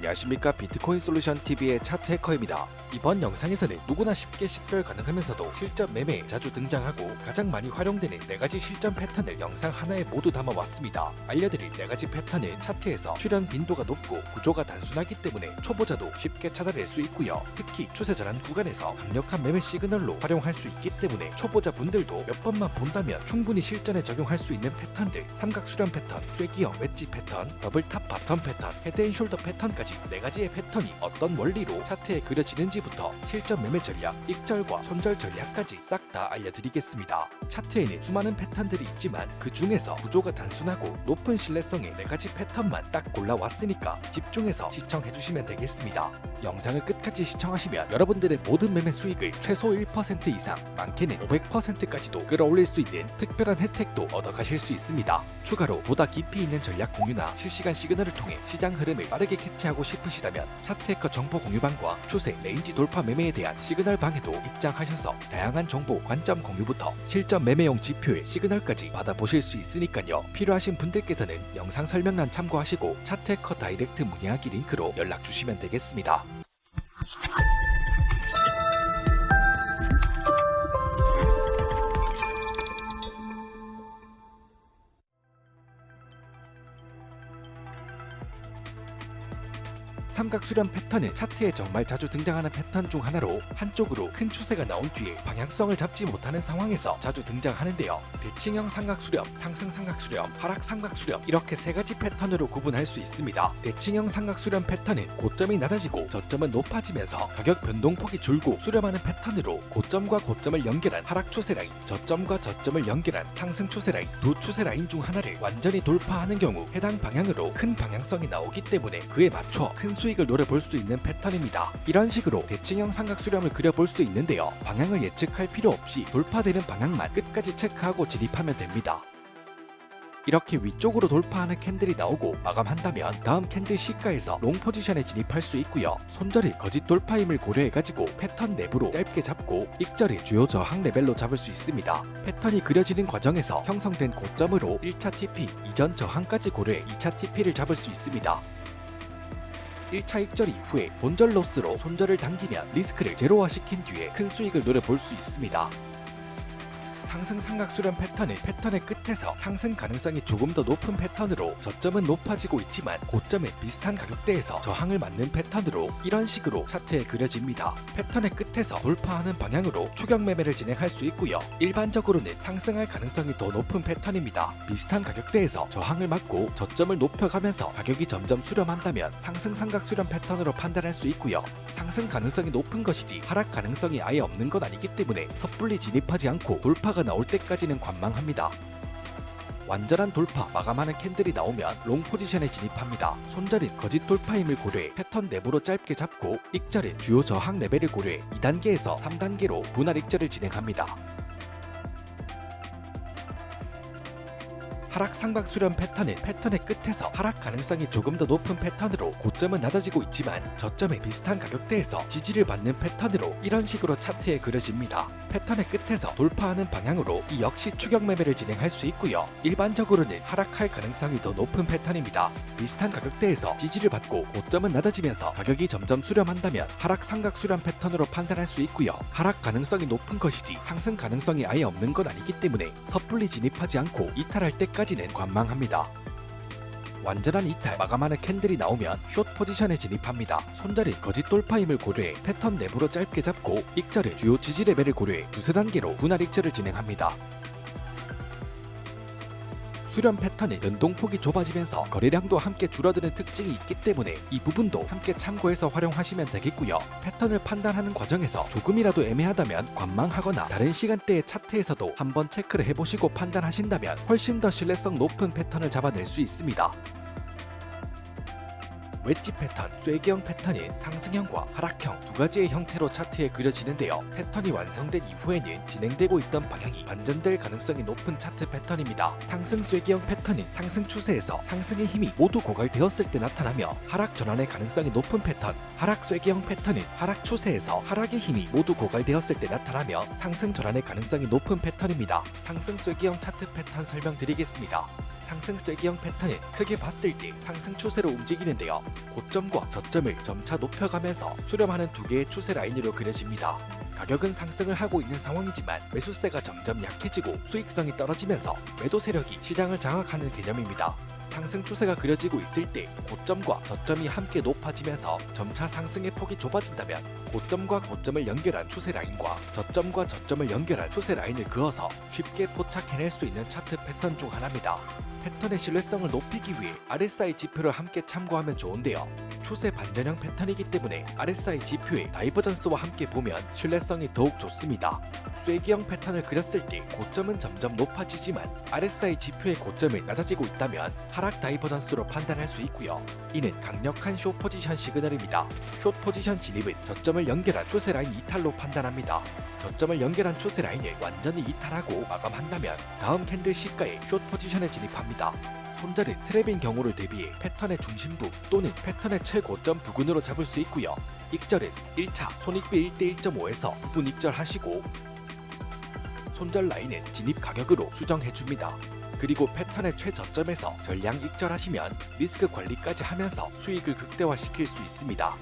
안녕하십니까. 비트코인 솔루션 TV의 차트 해커입니다. 이번 영상에서는 누구나 쉽게 식별 가능하면서도 실전 매매에 자주 등장하고 가장 많이 활용되는 4가지 실전 패턴을 영상 하나에 모두 담아왔습니다. 알려드릴 4가지 패턴은 차트에서 출현 빈도가 높고 구조가 단순하기 때문에 초보자도 쉽게 찾아낼 수 있고요. 특히 추세 전환 구간에서 강력한 매매 시그널로 활용할 수 있기 때문에 초보자분들도 몇 번만 본다면 충분히 실전에 적용할 수 있는 패턴들, 삼각 수렴 패턴, 쐐기형 웨지 패턴, 더블 탑 바텀 패턴, 헤드앤숄더 패턴까지 4가지의 패턴이 어떤 원리로 차트에 그려지는지부터 실전 매매 전략, 익절과 손절 전략까지 싹 다 알려드리겠습니다. 차트에는 수많은 패턴들이 있지만 그 중에서 구조가 단순하고 높은 신뢰성의 4가지 패턴만 딱 골라왔으니까 집중해서 시청해주시면 되겠습니다. 영상을 끝까지 시청하시면 여러분들의 모든 매매 수익을 최소 1% 이상, 많게는 500%까지도 끌어올릴 수 있는 특별한 혜택도 얻어가실 수 있습니다. 추가로 보다 깊이 있는 전략 공유나 실시간 시그널을 통해 시장 흐름을 빠르게 캐치하고 싶으시다면 차트해커 정보 공유방과 추세, 레인지 돌파 매매에 대한 시그널 방에도 입장하셔서 다양한 정보, 관점 공유부터 실전 매매용 지표의 시그널까지 받아보실 수 있으니까요. 필요하신 분들께서는 영상 설명란 참고하시고 차트해커 다이렉트 문의하기 링크로 연락 주시면 되겠습니다. 삼각 수렴 패턴은 차트에 정말 자주 등장하는 패턴 중 하나로 한쪽으로 큰 추세가 나온 뒤에 방향성을 잡지 못하는 상황에서 자주 등장하는데요. 대칭형 삼각 수렴, 상승 삼각 수렴, 하락 삼각 수렴 이렇게 3가지 패턴으로 구분할 수 있습니다. 대칭형 삼각 수렴 패턴은 고점이 낮아지고 저점은 높아지면서 가격 변동폭이 줄고 수렴하는 패턴으로 고점과 고점을 연결한 하락 추세 라인, 저점과 저점을 연결한 상승 추세 라인, 두 추세 라인 중 하나를 완전히 돌파하는 경우 해당 방향으로 큰 방향성이 나오기 때문에 그에 맞춰 큰 수익을 노려볼 수 있는 패턴입니다. 이런 식으로 대칭형 삼각 수렴을 그려볼 수 있는데요. 방향을 예측할 필요 없이 돌파되는 방향만 끝까지 체크하고 진입하면 됩니다. 이렇게 위쪽으로 돌파하는 캔들이 나오고 마감한다면 다음 캔들 시가에서 롱 포지션에 진입할 수 있고요. 손절이 거짓 돌파임을 고려해가지고 패턴 내부로 짧게 잡고 익절이 주요 저항 레벨로 잡을 수 있습니다. 패턴이 그려지는 과정에서 형성된 고점으로 1차 TP, 이전 저항까지 고려해 2차 TP를 잡을 수 있습니다. 1차 익절 이후에 본절 로스로 손절을 당기면 리스크를 제로화시킨 뒤에 큰 수익을 노려볼 수 있습니다. 상승 삼각 수렴 패턴은 패턴의 끝에서 상승 가능성이 조금 더 높은 패턴으로 저점은 높아지고 있지만 고점에 비슷한 가격대에서 저항을 맞는 패턴으로 이런 식으로 차트에 그려집니다. 패턴의 끝에서 돌파하는 방향으로 추격 매매를 진행할 수 있고요. 일반적으로는 상승할 가능성이 더 높은 패턴입니다. 비슷한 가격대에서 저항을 맞고 저점을 높여가면서 가격이 점점 수렴한다면 상승 삼각 수렴 패턴으로 판단할 수 있고요. 상승 가능성이 높은 것이지 하락 가능성이 아예 없는 건 아니기 때문에 섣불리 진입하지 않고 돌파가 나올 때까지는 관망합니다. 완전한 돌파, 마감하는 캔들이 나오면 롱 포지션에 진입합니다. 손절은 거짓 돌파임을 고려해 패턴 내부로 짧게 잡고 익절은 주요 저항 레벨을 고려해 2단계에서 3단계로 분할 익절을 진행합니다. 하락 삼각 수렴 패턴은 패턴의 끝에서 하락 가능성이 조금 더 높은 패턴으로 고점은 낮아지고 있지만 저점에 비슷한 가격대에서 지지를 받는 패턴으로 이런 식으로 차트에 그려집니다. 패턴의 끝에서 돌파하는 방향으로 이 역시 추격 매매를 진행할 수 있고요. 일반적으로는 하락할 가능성이 더 높은 패턴입니다. 비슷한 가격대에서 지지를 받고 고점은 낮아지면서 가격이 점점 수렴한다면 하락 삼각 수렴 패턴으로 판단할 수 있고요. 하락 가능성이 높은 것이지 상승 가능성이 아예 없는 건 아니기 때문에 섣불리 진입하지 않고 이탈할 때까지는 관망합니다. 완전한 이탈, 마감하는 캔들이 나오면 숏 포지션에 진입합니다. 손절이 거짓 돌파임을 고려해 패턴 내부로 짧게 잡고 익절의 주요 지지 레벨을 고려해 두세 단계로 분할 익절을 진행합니다. 수렴 패턴의 변동폭이 좁아지면서 거래량도 함께 줄어드는 특징이 있기 때문에 이 부분도 함께 참고해서 활용하시면 되겠고요. 패턴을 판단하는 과정에서 조금이라도 애매하다면 관망하거나 다른 시간대의 차트에서도 한번 체크를 해보시고 판단하신다면 훨씬 더 신뢰성 높은 패턴을 잡아낼 수 있습니다. 웨지 패턴, 쐐기형 패턴인 상승형과 하락형 2가지의 형태로 차트에 그려지는데요. 패턴이 완성된 이후에는 진행되고 있던 방향이 반전될 가능성이 높은 차트 패턴입니다. 상승 쐐기형 패턴인 상승 추세에서 상승의 힘이 모두 고갈되었을 때 나타나며 하락 전환의 가능성이 높은 패턴, 하락 쐐기형 패턴인 하락 추세에서 하락의 힘이 모두 고갈되었을 때 나타나며 상승 전환의 가능성이 높은 패턴입니다. 상승 쐐기형 차트 패턴 설명드리겠습니다. 상승 쐐기형 패턴은 크게 봤을 때 상승 추세로 움직이는데요. 고점과 저점을 점차 높여가면서 수렴하는 두 개의 추세 라인으로 그려집니다. 가격은 상승을 하고 있는 상황이지만 매수세가 점점 약해지고 수익성이 떨어지면서 매도 세력이 시장을 장악하는 개념입니다. 상승 추세가 그려지고 있을 때 고점과 저점이 함께 높아지면서 점차 상승의 폭이 좁아진다면 고점과 고점을 연결한 추세 라인과 저점과 저점을 연결한 추세 라인을 그어서 쉽게 포착해낼 수 있는 차트 패턴 중 하나입니다. 패턴의 신뢰성을 높이기 위해 RSI 지표를 함께 참고하면 좋은데요. 추세 반전형 패턴이기 때문에 RSI 지표의 다이버전스와 함께 보면 신뢰성이 더욱 좋습니다. 쐐기형 패턴을 그렸을 때 고점은 점점 높아지지만 RSI 지표의 고점이 낮아지고 있다면 하락 다이버전스로 판단할 수 있고요. 이는 강력한 숏 포지션 시그널입니다. 숏 포지션 진입은 저점을 연결한 추세 라인 이탈로 판단합니다. 저점을 연결한 추세 라인을 완전히 이탈하고 마감한다면 다음 캔들 시가에 숏 포지션에 진입합니다. 손절은 트랩인 경우를 대비해 패턴의 중심부 또는 패턴의 최고점 부근으로 잡을 수 있고요. 익절은 1차 손익비 1대 1.5에서 부분 익절하시고 손절 라인은 진입 가격으로 수정해줍니다. 그리고 패턴의 최저점에서 전량 익절하시면 리스크 관리까지 하면서 수익을 극대화시킬 수 있습니다.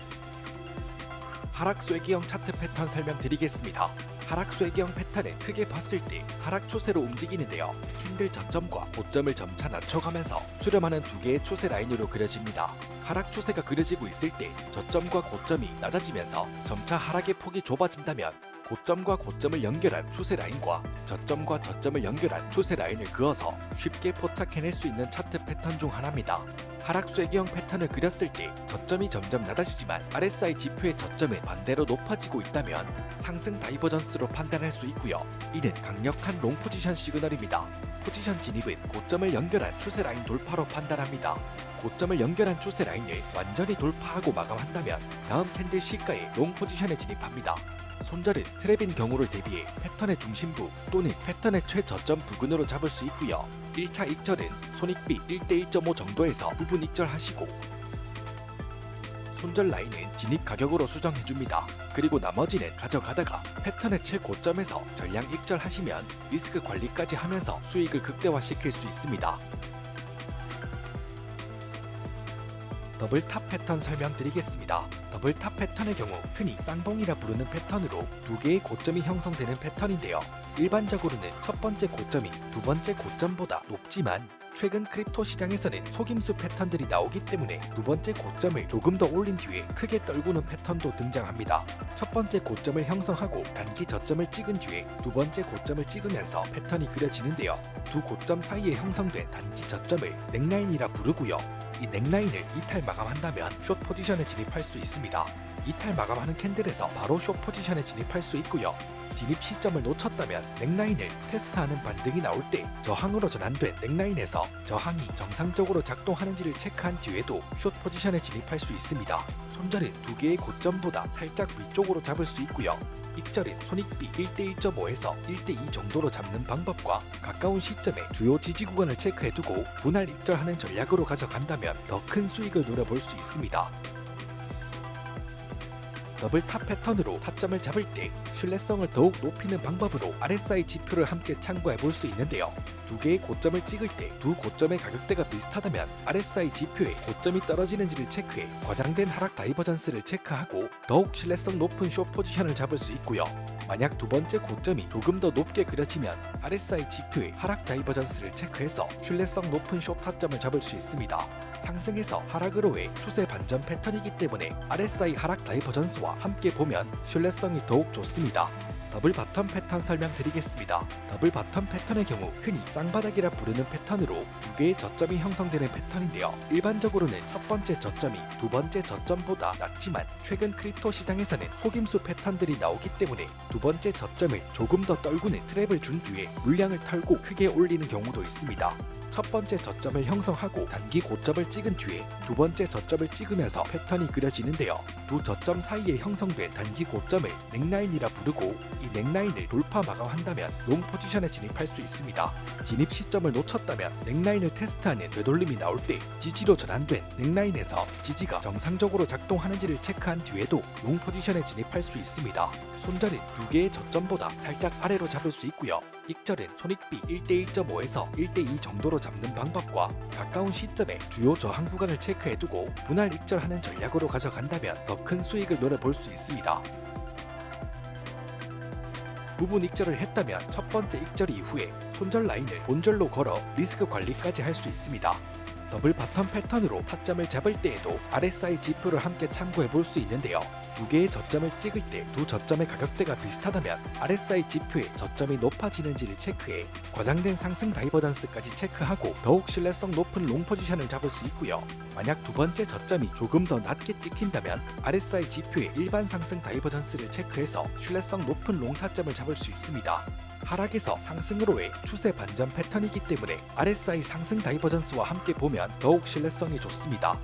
하락 쐐기형 차트 패턴 설명드리겠습니다. 하락 쐐기형 패턴은 크게 봤을 때 하락 추세로 움직이는데요. 캔들 저점과 고점을 점차 낮춰가면서 수렴하는 두 개의 추세 라인으로 그려집니다. 하락 추세가 그려지고 있을 때 저점과 고점이 낮아지면서 점차 하락의 폭이 좁아진다면 고점과 고점을 연결한 추세 라인과 저점과 저점을 연결한 추세 라인을 그어서 쉽게 포착해낼 수 있는 차트 패턴 중 하나입니다. 하락 쐐기형 패턴을 그렸을 때 저점이 점점 낮아지지만 RSI 지표의 저점은 반대로 높아지고 있다면 상승 다이버전스로 판단할 수 있고요. 이는 강력한 롱 포지션 시그널입니다. 포지션 진입은 고점을 연결한 추세 라인 돌파로 판단합니다. 고점을 연결한 추세 라인을 완전히 돌파하고 마감한다면 다음 캔들 시가에 롱 포지션에 진입합니다. 손절은 트랩인 경우를 대비해 패턴의 중심부 또는 패턴의 최저점 부근으로 잡을 수 있고요. 1차 익절은 손익비 1대 1.5 정도에서 부분 익절하시고 손절 라인은 진입 가격으로 수정해줍니다. 그리고 나머지는 가져가다가 패턴의 최고점에서 전량 익절하시면 리스크 관리까지 하면서 수익을 극대화시킬 수 있습니다. 더블 탑 패턴 설명드리겠습니다. 더블 탑 패턴의 경우 흔히 쌍봉이라 부르는 패턴으로 두 개의 고점이 형성되는 패턴인데요. 일반적으로는 첫 번째 고점이 두 번째 고점보다 높지만 최근 크립토 시장에서는 속임수 패턴들이 나오기 때문에 두 번째 고점을 조금 더 올린 뒤에 크게 떨구는 패턴도 등장합니다. 첫 번째 고점을 형성하고 단기 저점을 찍은 뒤에 두 번째 고점을 찍으면서 패턴이 그려지는데요. 두 고점 사이에 형성된 단기 저점을 넥라인이라 부르고요. 이 넥라인을 이탈 마감한다면 숏 포지션에 진입할 수 있습니다. 이탈 마감하는 캔들에서 바로 숏 포지션에 진입할 수 있고요. 진입 시점을 놓쳤다면 넥라인을 테스트하는 반등이 나올 때 저항으로 전환된 넥라인에서 저항이 정상적으로 작동하는지를 체크한 뒤에도 숏 포지션에 진입할 수 있습니다. 손절은 두 개의 고점보다 살짝 위쪽으로 잡을 수 있고요. 익절은 손익비 1대 1.5에서 1대 2 정도로 잡는 방법과 가까운 시점에 주요 지지 구간을 체크해두고 분할 익절하는 전략으로 가져간다면 더 큰 수익을 노려볼 수 있습니다. 더블 탑 패턴으로 타점을 잡을 때 신뢰성을 더욱 높이는 방법으로 RSI 지표를 함께 참고해 볼 수 있는데요. 두 개의 고점을 찍을 때 두 고점의 가격대가 비슷하다면 RSI 지표에 고점이 떨어지는지를 체크해 과장된 하락 다이버전스를 체크하고 더욱 신뢰성 높은 숏 포지션을 잡을 수 있고요. 만약 두 번째 고점이 조금 더 높게 그려지면 RSI 지표의 하락 다이버전스를 체크해서 신뢰성 높은 숏 타점을 잡을 수 있습니다. 상승에서 하락으로의 추세 반전 패턴이기 때문에 RSI 하락 다이버전스와 함께 보면 신뢰성이 더욱 좋습니다. 더블 바텀 패턴 설명드리겠습니다. 더블 바텀 패턴의 경우 흔히 쌍바닥이라 부르는 패턴으로 두 개의 저점이 형성되는 패턴인데요. 일반적으로는 첫 번째 저점이 두 번째 저점보다 낮지만 최근 크립토 시장에서는 속임수 패턴들이 나오기 때문에 두 번째 저점을 조금 더 떨구는 트랩을 준 뒤에 물량을 털고 크게 올리는 경우도 있습니다. 첫 번째 저점을 형성하고 단기 고점을 찍은 뒤에 두 번째 저점을 찍으면서 패턴이 그려지는데요. 두 저점 사이에 형성된 단기 고점을 넥라인이라 부르고 이 넥라인을 돌파 마감한다면 롱 포지션에 진입할 수 있습니다. 진입 시점을 놓쳤다면 넥라인을 테스트하는 되돌림이 나올 때 지지로 전환된 넥라인에서 지지가 정상적으로 작동하는지를 체크한 뒤에도 롱 포지션에 진입할 수 있습니다. 손절은 두 개의 저점보다 살짝 아래로 잡을 수 있고요. 익절은 손익비 1대1.5에서 1대2 정도로 잡는 방법과 가까운 시점에 주요 저항 구간을 체크해두고 분할 익절하는 전략으로 가져간다면 더 큰 수익을 노려볼 수 있습니다. 부분 익절을 했다면 첫 번째 익절 이후에 손절 라인을 본절로 걸어 리스크 관리까지 할 수 있습니다. 더블 바텀 패턴으로 타점을 잡을 때에도 RSI 지표를 함께 참고해 볼 수 있는데요. 두 개의 저점을 찍을 때 두 저점의 가격대가 비슷하다면 RSI 지표의 저점이 높아지는지를 체크해 과장된 상승 다이버전스까지 체크하고 더욱 신뢰성 높은 롱 포지션을 잡을 수 있고요. 만약 두 번째 저점이 조금 더 낮게 찍힌다면 RSI 지표의 일반 상승 다이버전스를 체크해서 신뢰성 높은 롱 타점을 잡을 수 있습니다. 하락에서 상승으로의 추세 반전 패턴이기 때문에 RSI 상승 다이버전스와 함께 보면 더욱 신뢰성이 좋습니다.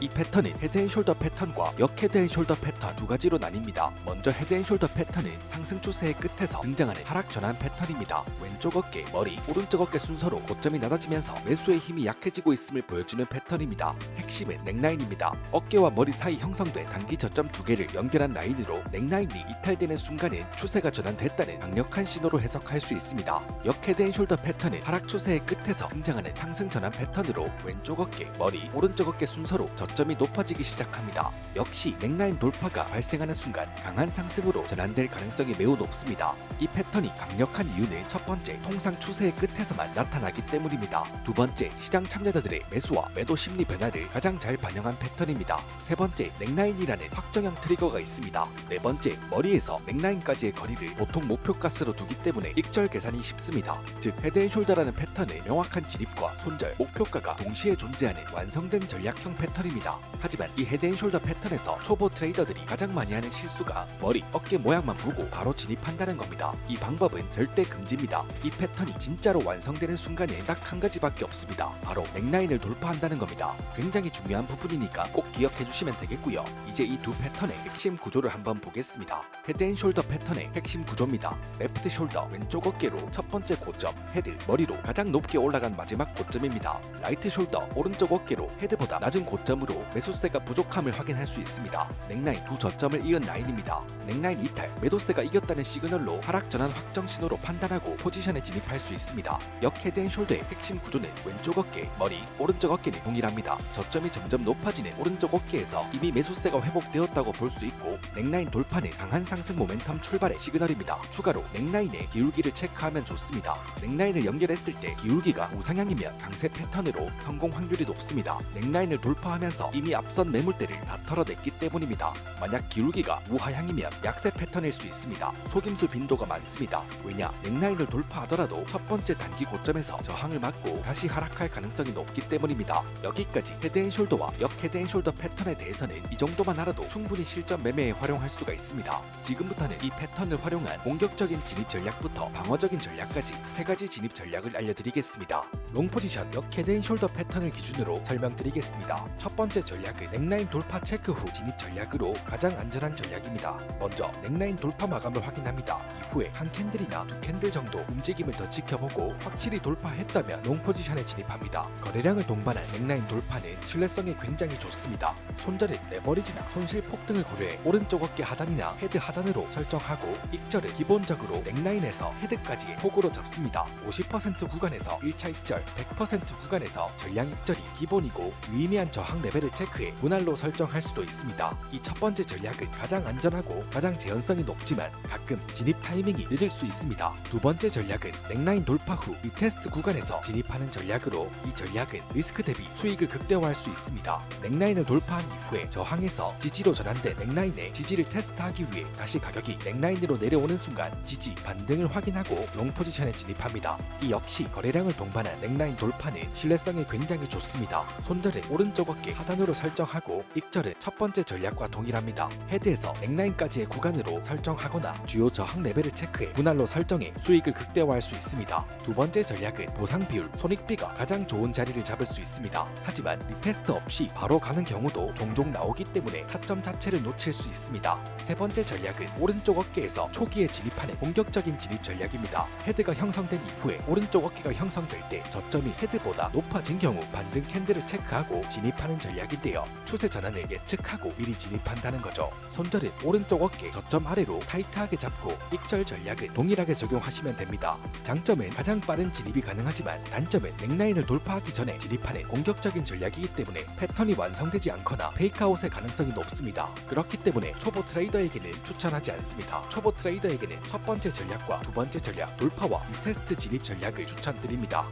이 패턴은 헤드앤숄더 패턴과 역 헤드앤숄더 패턴 두 가지로 나뉩니다. 먼저 헤드앤숄더 패턴은 상승 추세의 끝에서 등장하는 하락 전환 패턴입니다. 왼쪽 어깨, 머리, 오른쪽 어깨 순서로 고점이 낮아지면서 매수의 힘이 약해지고 있음을 보여주는 패턴입니다. 핵심은 넥라인입니다. 어깨와 머리 사이 형성된 단기 저점 두 개를 연결한 라인으로 넥라인이 이탈되는 순간은 추세가 전환됐다는 강력한 신호로 해석할 수 있습니다. 역 헤드앤숄더 패턴은 하락 추세의 끝에서 등장하는 상승 전환 패턴으로 왼쪽 어깨, 머리, 오른쪽 어깨 순서로 저점이 높아지기 시작합니다. 역시 넥라인 돌파가 발생하는 순간 강한 상승으로 전환될 가능성이 매우 높습니다. 이 패턴이 강력한 이유는 첫 번째, 통상 추세의 끝에서만 나타나기 때문입니다. 두 번째, 시장 참여자들의 매수와 매도 심리 변화를 가장 잘 반영한 패턴입니다. 세 번째, 넥라인이라는 확정형 트리거가 있습니다. 네 번째, 머리에서 넥라인까지의 거리를 보통 목표가스로 두기 때문에 익절 계산이 쉽습니다. 즉, 헤드앤숄더라는 패턴은 명확한 진입과 손절, 목표가가 동시에 존재하는 완성된 전략형 패턴입니다. 하지만 이 헤드앤숄더 패턴에서 초보 트레이더들이 가장 많이 하는 실수가 머리, 어깨 모양만 보고 바로 진입한다는 겁니다. 이 방법은 절대 금지입니다. 이 패턴이 진짜로 완성되는 순간에 딱 한 가지밖에 없습니다. 바로 넥라인을 돌파한다는 겁니다. 굉장히 중요한 부분이니까 꼭 기억해 주시면 되겠고요. 이제 이 두 패턴의 핵심 구조를 한번 보겠습니다. 헤드앤숄더 패턴의 핵심 구조입니다. 레프트 숄더, 왼쪽 어깨로 첫 번째 고점, 헤드, 머리로 가장 높게 올라간 마지막 고점입니다. 라이트 숄더, 오른쪽 어깨로 헤드보다 낮은 고점으로 매수세가 부족함을 확인할 수 있습니다. 넥라인 두 저점을 이은 라인입니다. 넥라인 이탈, 매도세가 이겼다는 시그널로 하락 전환 확정 신호로 판단하고 포지션에 진입할 수 있습니다. 역 헤드앤숄더의 핵심 구조는 왼쪽 어깨, 머리, 오른쪽 어깨는 동일합니다. 저점이 점점 높아지는 오른쪽 어깨에서 이미 매수세가 회복되었다고 볼 수 있고 넥라인 돌파는 강한 상승 모멘텀 출발의 시그널입니다. 추가로 넥라인의 기울기를 체크하면 좋습니다. 넥라인을 연결했을 때 기울기가 우상향이면 강세 패턴으로 성공 확률이 높습니다. 넥라인을 돌파하면서 이미 앞선 매물대를 다 털어냈기 때문입니다. 만약 기울기가 우하향이면 약세 패턴일 수 있습니다. 속임수 빈도가 많습니다. 왜냐, 넥라인을 돌파하더라도 첫 번째 단기 고점에서 저항을 맞고 다시 하락할 가능성이 높기 때문입니다. 여기까지 헤드앤숄더와 역 헤드앤숄더 패턴에 대해서는 이 정도만 알아도 충분히 실전 매매에 활용할 수가 있습니다. 지금부터는 이 패턴을 활용한 공격적인 진입 전략부터 방어적인 전략까지 세 가지 진입 전략을 알려드리겠습니다. 롱 포지션 역 헤드앤숄더 패턴을 기준으로 설명드리겠습니다. 첫 번째 전략은 넥라인 돌파 체크 후 진입 전략으로 가장 안전한 전략입니다. 먼저 넥라인 돌파 마감을 확인합니다. 이후에 한 캔들이나 두 캔들 정도 움직임을 더 지켜보고 확실히 돌파했다면 롱 포지션에 진입합니다. 거래량을 동반한 넥라인 돌파는 신뢰성이 굉장히 좋습니다. 손절은 레버리지나 손실 폭등을 고려해 오른쪽 어깨 하단이나 헤드 하단으로 설정하고 익절은 기본적으로 넥라인에서 헤드까지의 폭으로 잡습니다. 50% 구간에서 1차 익절, 100% 구간에서 전량 익절이 기본이고 유의미한 저항 레벨을 체크해 분할로 설정할 수도 있습니다. 이 첫 번째 전략은 가장 안전하고 가장 재현성이 높지만 가끔 진입 타이밍이 늦을 수 있습니다. 두 번째 전략은 넥라인 돌파 후 리테스트 구간에서 진입하는 전략으로 이 전략은 리스크 대비 수익을 극대화할 수 있습니다. 넥라인을 돌파한 이후에 저항에서 지지로 전환된 넥라인의 지지를 테스트하기 위해 다시 가격이 넥라인으로 내려오는 순간 지지, 반등을 확인하고 롱 포지션에 진입합니다. 이 역시 거래량을 동반한 넥라인 돌파는 신뢰성이 굉장히 좋습니다. 손절은 오른쪽 어깨 하단 하단으로 설정하고 익절은 첫 번째 전략과 동일합니다. 헤드에서 넥라인까지의 구간으로 설정하거나 주요 저항 레벨을 체크해 분할로 설정해 수익을 극대화할 수 있습니다. 두 번째 전략은 보상 비율, 손익비가 가장 좋은 자리를 잡을 수 있습니다. 하지만 리테스트 없이 바로 가는 경우도 종종 나오기 때문에 타점 자체를 놓칠 수 있습니다. 세 번째 전략은 오른쪽 어깨에서 초기에 진입하는 공격적인 진입 전략입니다. 헤드가 형성된 이후에 오른쪽 어깨가 형성될 때 저점이 헤드보다 높아진 경우 반등 캔들을 체크하고 진입하는 전략인데요. 추세 전환을 예측하고 미리 진입한다는 거죠. 손절은 오른쪽 어깨 저점 아래로 타이트하게 잡고 익절 전략은 동일하게 적용하시면 됩니다. 장점은 가장 빠른 진입이 가능하지만 단점은 넥라인을 돌파하기 전에 진입하는 공격적인 전략이기 때문에 패턴이 완성되지 않거나 페이크아웃의 가능성이 높습니다. 그렇기 때문에 초보 트레이더에게는 추천하지 않습니다. 초보 트레이더에게는 첫 번째 전략과 두 번째 전략, 돌파와 리테스트 진입 전략을 추천드립니다.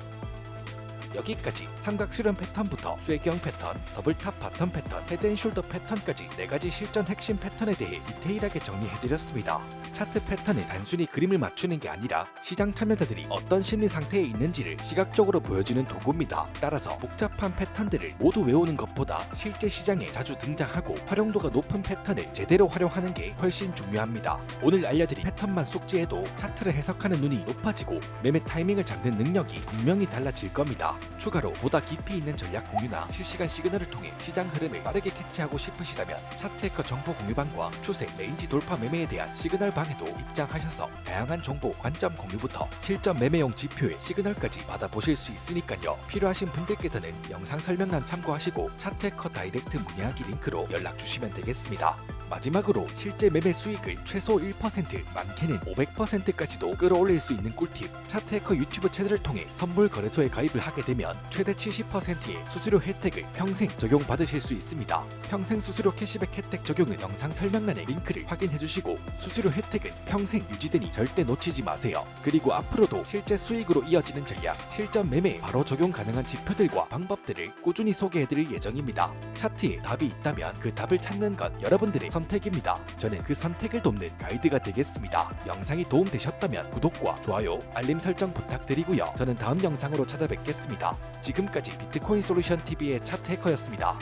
여기까지 삼각 수렴 패턴부터 쇠경 패턴, 더블탑 바텀 패턴, 헤드앤숄더 패턴까지 4가지 실전 핵심 패턴에 대해 디테일하게 정리해드렸습니다. 차트 패턴은 단순히 그림을 맞추는 게 아니라 시장 참여자들이 어떤 심리 상태에 있는지를 시각적으로 보여주는 도구입니다. 따라서 복잡한 패턴들을 모두 외우는 것보다 실제 시장에 자주 등장하고 활용도가 높은 패턴을 제대로 활용하는 게 훨씬 중요합니다. 오늘 알려드린 패턴만 숙지해도 차트를 해석하는 눈이 높아지고 매매 타이밍을 잡는 능력이 분명히 달라질 겁니다. 추가로 보다 깊이 있는 전략 공유나 실시간 시그널을 통해 시장 흐름을 빠르게 캐치하고 싶으시다면 차트해커 정보 공유방과 추세, 레인지 돌파 매매에 대한 시그널 방에도 입장하셔서 다양한 정보, 관점 공유부터 실전 매매용 지표의 시그널까지 받아보실 수 있으니까요. 필요하신 분들께서는 영상 설명란 참고하시고 차트해커 다이렉트 문의하기 링크로 연락 주시면 되겠습니다. 마지막으로 실제 매매 수익을 최소 1%, 많게는 500%까지도 끌어올릴 수 있는 꿀팁, 차트해커 유튜브 채널을 통해 선물 거래소에 가입을 하게 되면 최대 70%의 수수료 혜택을 평생 적용받으실 수 있습니다. 평생 수수료 캐시백 혜택 적용은 영상 설명란의 링크를 확인해주시고 수수료 혜택은 평생 유지되니 절대 놓치지 마세요. 그리고 앞으로도 실제 수익으로 이어지는 전략, 실전 매매에 바로 적용 가능한 지표들과 방법들을 꾸준히 소개해드릴 예정입니다. 차트에 답이 있다면 그 답을 찾는 건 여러분들의 선택입니다. 저는 그 선택을 돕는 가이드가 되겠습니다. 영상이 도움되셨다면 구독과 좋아요, 알림 설정 부탁드리고요. 저는 다음 영상으로 찾아뵙겠습니다. 지금까지 비트코인 솔루션 TV의 차트 해커였습니다.